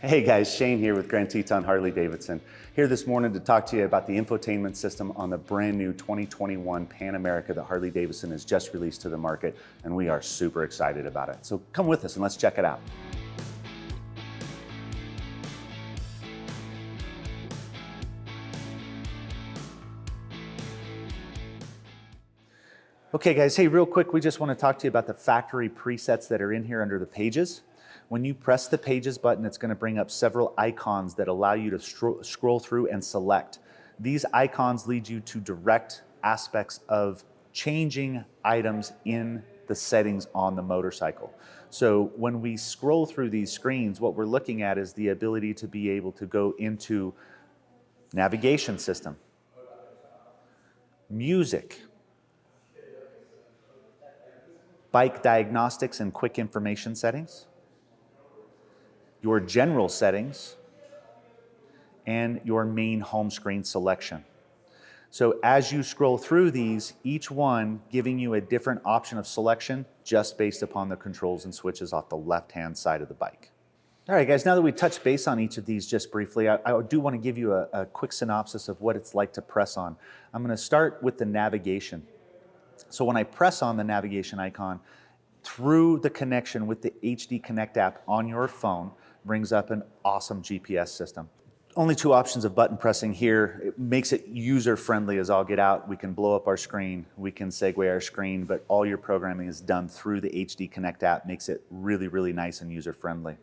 Hey guys, Shane here with Grand Teton Harley-Davidson. Here this morning to talk to you about the infotainment system on the brand new 2021 Pan America that Harley-Davidson has just released to the market, and we are super excited about it. So come with us and let's check it out. Okay guys, hey, real quick, we just want to talk to you about the factory presets that are in here under the pages. When you press the pages button, it's going to bring up several icons that allow you to scroll through and select. These icons lead you to direct aspects of changing items in the settings on the motorcycle. So when we scroll through these screens, what we're looking at is the ability to be able to go into navigation system, music, bike diagnostics and quick information settings, your general settings, and your main home screen selection. So as you scroll through these, each one giving you a different option of selection just based upon the controls and switches off the left-hand side of the bike. All right, guys, now that we touched base on each of these just briefly, I do want to give you a quick synopsis of what it's like to press on. I'm going to start with the navigation. So when I press on the navigation icon, through the connection with the HD Connect app on your phone, brings up an awesome GPS system. Only two options of button pressing here. It makes it user-friendly as all get out. We can blow up our screen, we can segue our screen, but all your programming is done through the HD Connect app. Makes it really, really nice and user-friendly.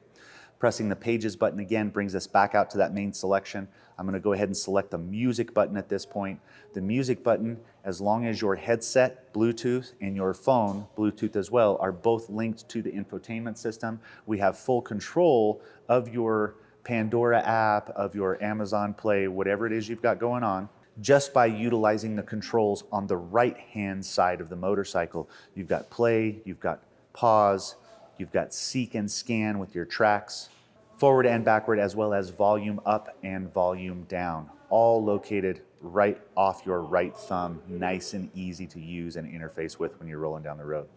Pressing the Pages button again brings us back out to that main selection. I'm going to go ahead and select the Music button at this point. The Music button, as long as your headset, Bluetooth, and your phone, Bluetooth as well, are both linked to the infotainment system, we have full control of your Pandora app, of your Amazon Play, whatever it is you've got going on, just by utilizing the controls on the right-hand side of the motorcycle. You've got play, you've got pause, you've got seek and scan with your tracks, forward and backward, as well as volume up and volume down, all located right off your right thumb, nice and easy to use and interface with when you're rolling down the road.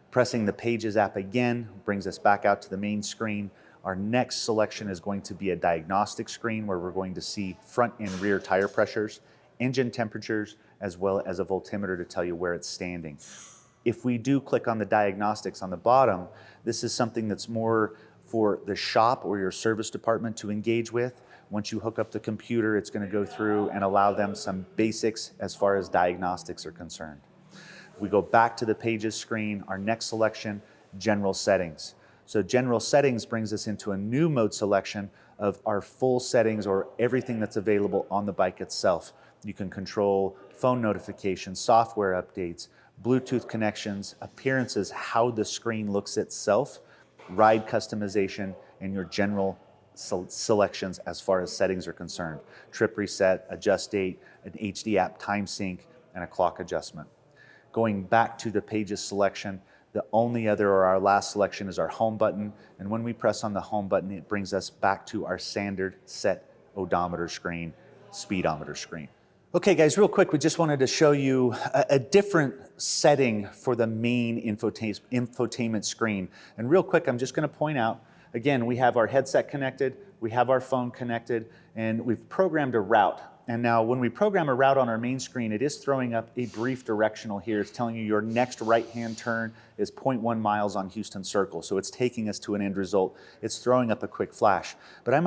Pressing the Pages app again brings us back out to the main screen. Our next selection is going to be a diagnostic screen where we're going to see front and rear tire pressures, engine temperatures, as well as a voltimeter to tell you where it's standing. If we do click on the diagnostics on the bottom, this is something that's more for the shop or your service department to engage with. Once you hook up the computer, it's going to go through and allow them some basics as far as diagnostics are concerned. We go back to the Pages screen. Our next selection, General Settings. So General Settings brings us into a new mode selection of our full settings or everything that's available on the bike itself. You can control phone notifications, software updates, Bluetooth connections, appearances, how the screen looks itself, ride customization, and your general selections as far as settings are concerned. Trip reset, adjust date, an HD app time sync, and a clock adjustment. Going back to the Pages selection, the only other or our last selection is our Home button, and when we press on the Home button, it brings us back to our standard set odometer screen, speedometer screen. Okay guys, real quick, we just wanted to show you a different setting for the main infotainment screen. And real quick, I'm just going to point out, again, we have our headset connected, we have our phone connected, and we've programmed a route. And now when we program a route on our main screen, it is throwing up a brief directional here. It's telling you your next right-hand turn is 0.1 miles on Houston Circle. So it's taking us to an end result. It's throwing up a quick flash. But I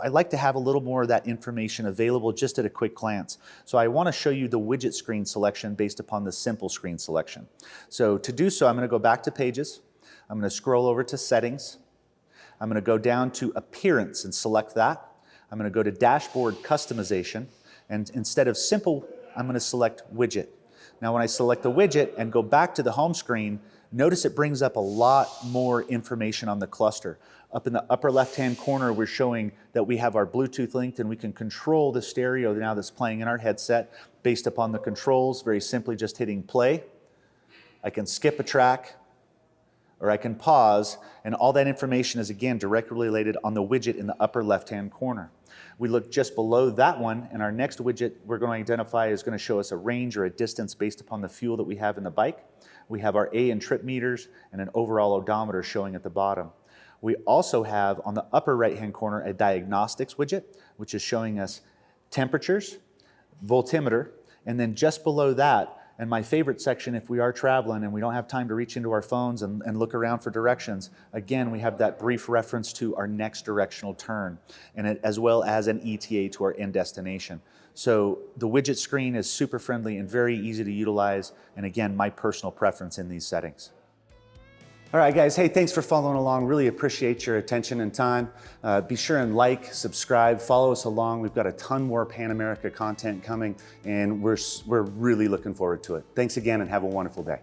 like to have a little more of that information available just at a quick glance. So I want to show you the widget screen selection based upon the simple screen selection. So to do so, I'm going to go back to Pages. I'm going to scroll over to Settings. I'm going to go down to Appearance and select that. I'm going to go to Dashboard Customization. And instead of Simple, I'm going to select Widget. Now when I select the widget and go back to the home screen, notice it brings up a lot more information on the cluster. Up in the upper left-hand corner, we're showing that we have our Bluetooth linked and we can control the stereo now that's playing in our headset based upon the controls, very simply just hitting play. I can skip a track, or I can pause, and all that information is again directly related on the widget in the upper left-hand corner. We look just below that one, and our next widget we're going to identify is going to show us a range or a distance based upon the fuel that we have in the bike. We have our A and trip meters and an overall odometer showing at the bottom. We also have on the upper right-hand corner a diagnostics widget, which is showing us temperatures, voltimeter, and then just below that, and my favorite section if we are traveling and we don't have time to reach into our phones and look around for directions, again, we have that brief reference to our next directional turn, and as well as an ETA to our end destination. So the widget screen is super friendly and very easy to utilize, and again, my personal preference in these settings. All right, guys, hey, thanks for following along. Really appreciate your attention and time. Be sure and like, subscribe, follow us along. We've got a ton more Pan America content coming, and we're really looking forward to it. Thanks again, and have a wonderful day.